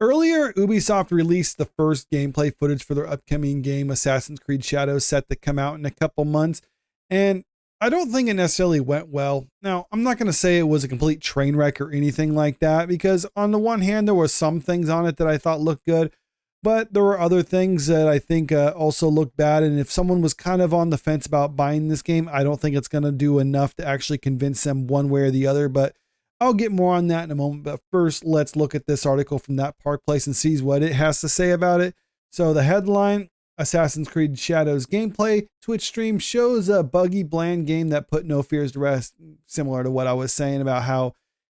Earlier, Ubisoft released the first gameplay footage for their upcoming game, Assassin's Creed Shadows, set to come out in a couple months. And I don't think it necessarily went well. Now, I'm not going to say it was a complete train wreck or anything like that, because on the one hand, there were some things on it that I thought looked good, but there were other things that I think also looked bad. And if someone was kind of on the fence about buying this game, I don't think it's going to do enough to actually convince them one way or the other. But I'll get more on that in a moment. But first, let's look at this article from That Park Place and see what it has to say about it. So the headline, Assassin's Creed Shadows gameplay, Twitch stream shows a buggy, bland game that put no fears to rest. Similar to what I was saying about how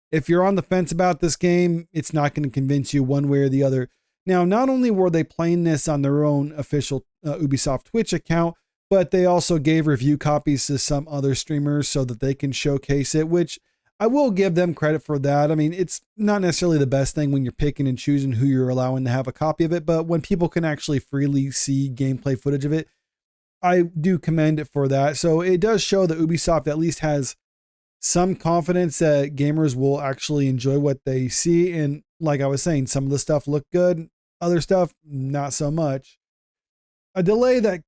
if you're on the fence about this game, it's not going to convince you one way or the other. Now, not only were they playing this on their own official Ubisoft Twitch account, but they also gave review copies to some other streamers so that they can showcase it, which I will give them credit for that. I mean, it's not necessarily the best thing when you're picking and choosing who you're allowing to have a copy of it, but when people can actually freely see gameplay footage of it, I do commend it for that. So it does show that Ubisoft at least has some confidence that gamers will actually enjoy what they see. And like I was saying, some of the stuff looked good. Other stuff, not so much. A delay that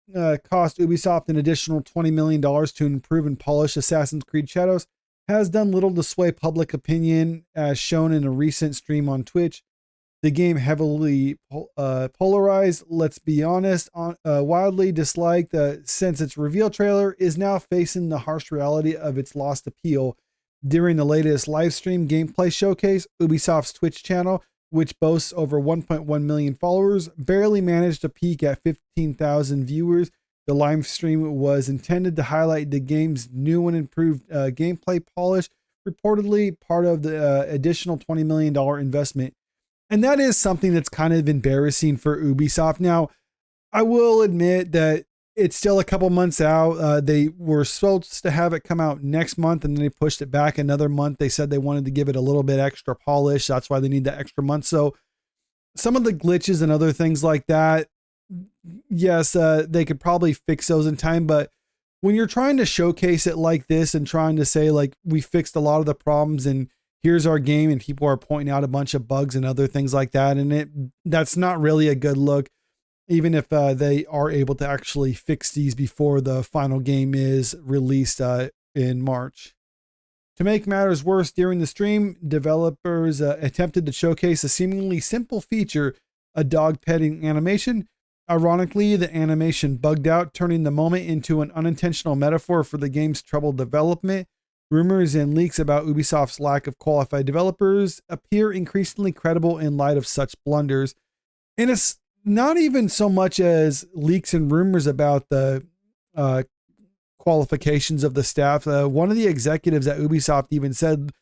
cost Ubisoft an additional $20 million to improve and polish Assassin's Creed Shadows has done little to sway public opinion, as shown in a recent stream on Twitch. The game, heavily polarized, let's be honest, wildly disliked since its reveal trailer, is now facing the harsh reality of its lost appeal. During the latest live stream gameplay showcase, Ubisoft's Twitch channel, which boasts over 1.1 million followers, barely managed to peak at 15,000 viewers. The live stream was intended to highlight the game's new and improved gameplay polish, reportedly part of the additional $20 million investment. And that is something that's kind of embarrassing for Ubisoft. Now, I will admit that it's still a couple months out. They were supposed to have it come out next month, and then they pushed it back another month. They said they wanted to give it a little bit extra polish. That's why they need that extra month. So some of the glitches and other things like that, yes, they could probably fix those in time. But when you're trying to showcase it like this and trying to say, like, we fixed a lot of the problems and here's our game, and people are pointing out a bunch of bugs and other things like that, and that's not really a good look. Even if they are able to actually fix these before the final game is released in March. To make matters worse, during the stream, developers attempted to showcase a seemingly simple feature, a dog petting animation. Ironically, the animation bugged out, turning the moment into an unintentional metaphor for the game's troubled development. Rumors and leaks about Ubisoft's lack of qualified developers appear increasingly credible in light of such blunders. And it's not even so much as leaks and rumors about the qualifications of the staff. One of the executives at Ubisoft even said,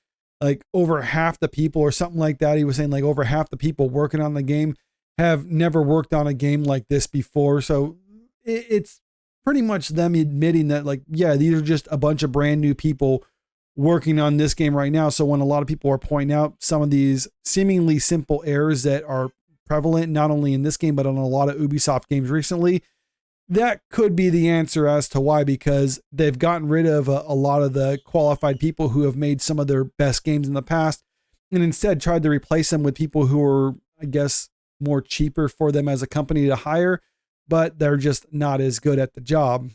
like, over half the people or something like that. He was saying, like, over half the people working on the game have never worked on a game like this before. So it's pretty much them admitting that, like, yeah, these are just a bunch of brand new people working on this game right now. So when a lot of people are pointing out some of these seemingly simple errors that are prevalent, not only in this game, but on a lot of Ubisoft games recently, that could be the answer as to why, because they've gotten rid of a lot of the qualified people who have made some of their best games in the past, and instead tried to replace them with people who are, I guess, more cheaper for them as a company to hire, but they're just not as good at the job.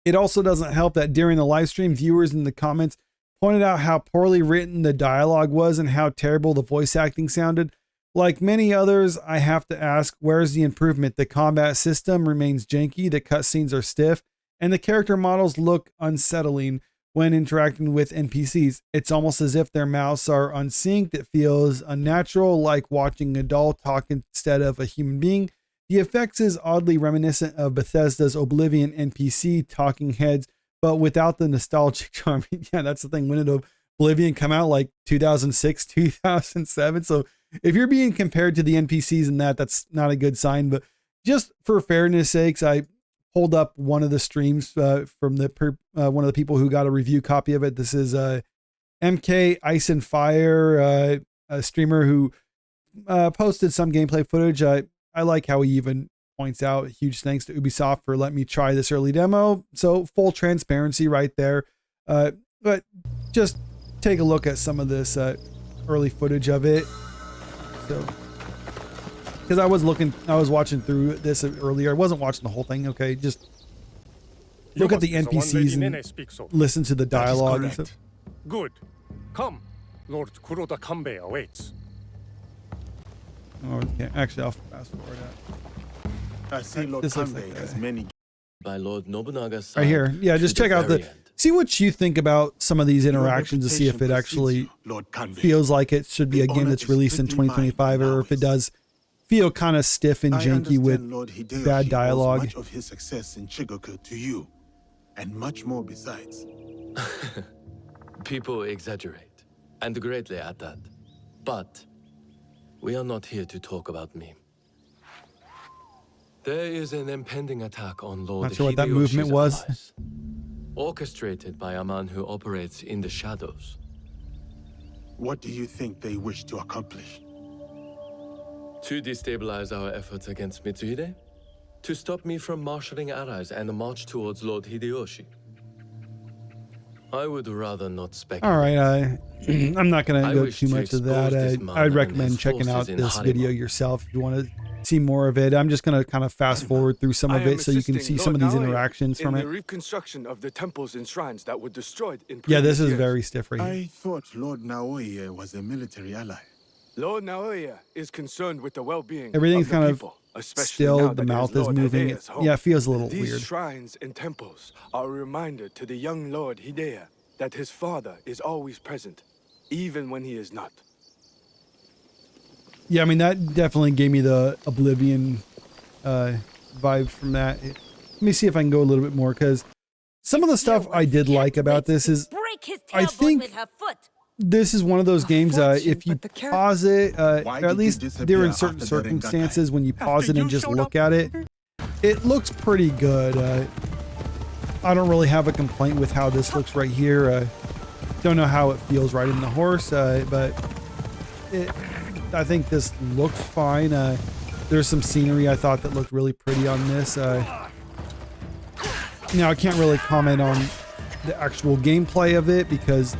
It also doesn't help that during the live stream, viewers in the comments pointed out how poorly written the dialogue was and how terrible the voice acting sounded. Like many others, I have to ask, where's the improvement? The combat system remains janky, the cutscenes are stiff, and the character models look unsettling when interacting with NPCs. It's almost as if their mouths are unsynced. It feels unnatural, like watching a doll talk instead of a human being. The effects is oddly reminiscent of Bethesda's Oblivion NPC talking heads, but without the nostalgic charm. Yeah, that's the thing. When did Oblivion come out? Like 2006, 2007? So if you're being compared to the NPCs in that, that's not a good sign. But just for fairness sakes, I pulled up one of the streams from one of the people who got a review copy of it. This is MK Ice and Fire, a streamer who posted some gameplay footage. I like how he even points out, huge thanks to Ubisoft for letting me try this early demo. So full transparency right there. But just take a look at some of this early footage of it. So because I was watching through this earlier. I wasn't watching the whole thing. Okay, just look at the NPCs and listen to the dialogue and stuff. Good. Come. Lord Kuroda Kanbei awaits. Oh, okay. Actually, I'll fast forward that. I see Lord Kanbei has many. By Lord Nobunaga's right here. Yeah, just check out see what you think about some of these interactions to see if it actually feels like it should be a game that's released in 2025, or if it does feel kind of stiff and janky with bad dialogue. Much of his success in Shigoku to you, and much more besides. People exaggerate, and greatly at that. But we are not here to talk about me. There is an impending attack on Lord Not sure what that movement was. Allies, orchestrated by a man who operates in the shadows. What do you think they wish to accomplish? To destabilize our efforts against Mitsuhide? To stop me from marshalling allies and march towards Lord Hideyoshi? I would rather not speculate. All right, I'm not going to go too much of that. I'd recommend checking out this video yourself if you want to see more of it. I'm just going to kind of fast forward through some of it so you can see some of these interactions from it. The reconstruction of the temples and shrines that were destroyed in yeah, this is very stiff right here. I thought Lord Naoya was a military ally. Lord Naoya is concerned with the well-being Everything's of the kind people, of especially still, now the that mouth there's is Lord moving. Hideya's home. Yeah, it feels a little These weird. shrines and temples are a reminder to the young Lord Hideya that his father is always present, even when he is not. Yeah, I mean, that definitely gave me the Oblivion vibe from that. Let me see if I can go a little bit more, because some of the stuff I did like about this is I think this is one of those games, if you pause it, or at least there are in certain circumstances when you pause it and just look at it, it looks pretty good. I don't really have a complaint with how this looks right here. Don't know how it feels riding the horse, but I think this looks fine. There's some scenery I thought that looked really pretty on this. Now I can't really comment on the actual gameplay of it because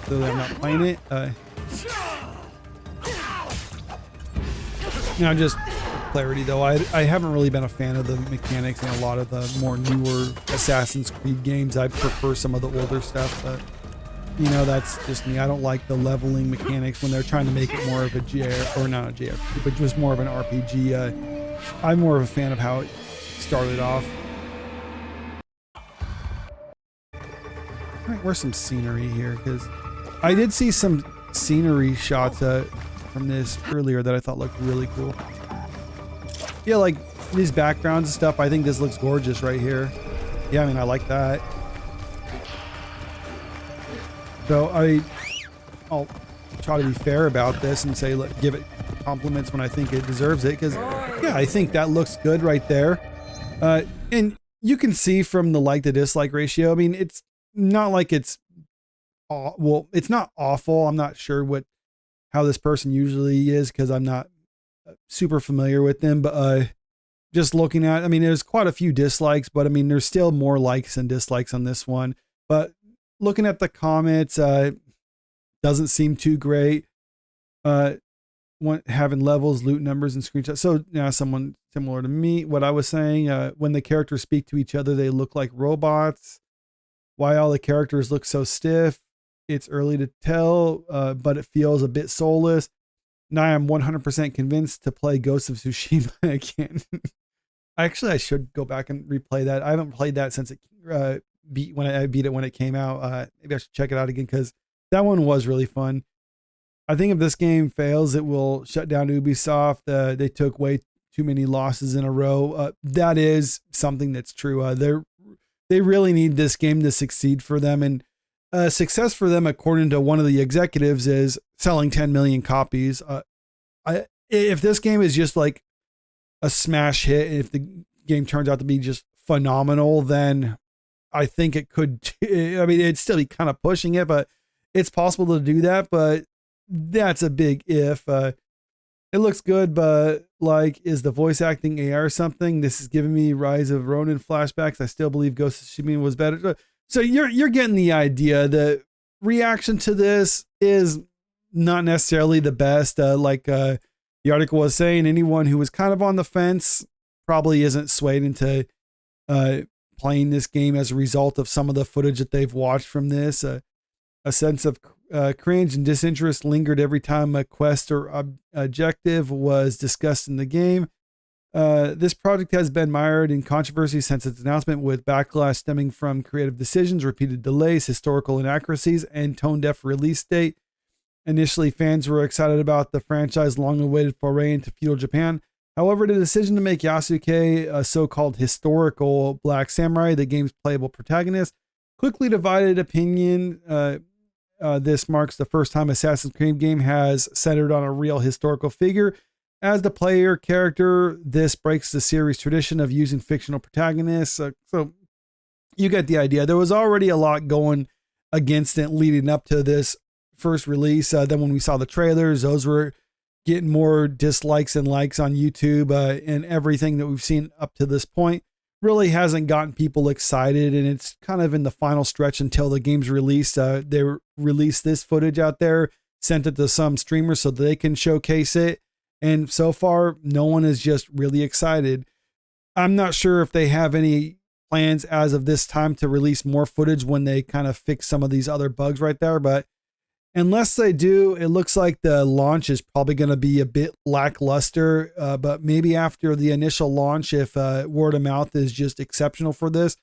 clearly I'm not playing it. Now just for clarity though, I haven't really been a fan of the mechanics in a lot of the more newer Assassin's Creed games. I prefer some of the older stuff, but you know, that's just me. I don't like the leveling mechanics when they're trying to make it more of a or not a JRPG, but just more of an RPG. I'm more of a fan of how it started off. Right, where's some scenery here? Because I did see some scenery shots from this earlier that I thought looked really cool. Yeah, like these backgrounds and stuff. I think this looks gorgeous right here. Yeah, I mean, I like that. So I'll try to be fair about this and say, give it compliments when I think it deserves it. Because yeah, I think that looks good right there. And you can see from the like to dislike ratio. I mean, it's not like it's well, it's not awful. I'm not sure how this person usually is because I'm not super familiar with them. But just looking at, I mean, there's quite a few dislikes, but I mean, there's still more likes than dislikes on this one. But looking at the comments, doesn't seem too great. Having levels, loot numbers, and screenshots. So now someone similar to me, what I was saying, when the characters speak to each other, they look like robots. Why all the characters look so stiff? It's early to tell, but it feels a bit soulless. Now I'm 100% convinced to play Ghost of Tsushima again. Actually, I should go back and replay that. I haven't played that since it I beat it when it came out. Maybe I should check it out again because that one was really fun. I think if this game fails, it will shut down Ubisoft. They took way too many losses in a row. That is something that's true. They really need this game to succeed for them, and success for them, according to one of the executives, is selling 10 million copies. If this game is just like a smash hit, if the game turns out to be just phenomenal, then I think it could, I mean, it'd still be kind of pushing it, but it's possible to do that. But that's a big if. It looks good, but like, is the voice acting AI or something? This is giving me Rise of Ronin flashbacks. I still believe Ghost of Tsushima was better. So you're getting the idea. The reaction to this is not necessarily the best. The article was saying anyone who was kind of on the fence probably isn't swayed into playing this game as a result of some of the footage that they've watched from this. A sense of cringe and disinterest lingered every time a quest or objective was discussed in the game. This project has been mired in controversy since its announcement, with backlash stemming from creative decisions, repeated delays, historical inaccuracies, and tone-deaf release date. Initially, fans were excited about the franchise's long-awaited foray into feudal Japan. However, the decision to make Yasuke a so-called historical black samurai, the game's playable protagonist, quickly divided opinion. This marks the first time Assassin's Creed game has centered on a real historical figure. As the player character, this breaks the series' tradition of using fictional protagonists. So you get the idea. There was already a lot going against it leading up to this first release. Then when we saw the trailers, those were getting more dislikes and likes on YouTube, and everything that we've seen up to this point really hasn't gotten people excited. And it's kind of in the final stretch until the game's released. They released this footage out there, sent it to some streamers so that they can showcase it. And so far, no one is just really excited. I'm not sure if they have any plans as of this time to release more footage when they kind of fix some of these other bugs right there. But unless they do, it looks like the launch is probably going to be a bit lackluster. But maybe after the initial launch, if word of mouth is just exceptional for this,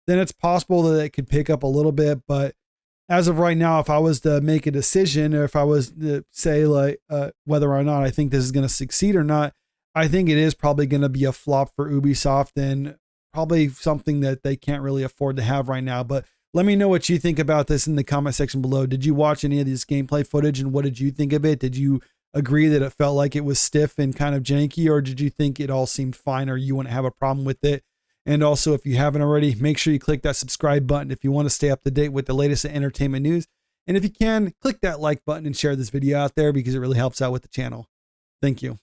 then it's possible that it could pick up a little bit. But as of right now, if I was to make a decision, or if I was to say like whether or not I think this is going to succeed or not, I think it is probably going to be a flop for Ubisoft, and probably something that they can't really afford to have right now. But let me know what you think about this in the comment section below. Did you watch any of this gameplay footage, and what did you think of it? Did you agree that it felt like it was stiff and kind of janky, or did you think it all seemed fine, or you wouldn't have a problem with it? And also, if you haven't already, make sure you click that subscribe button if you want to stay up to date with the latest entertainment news. And if you can, click that like button and share this video out there, because it really helps out with the channel. Thank you.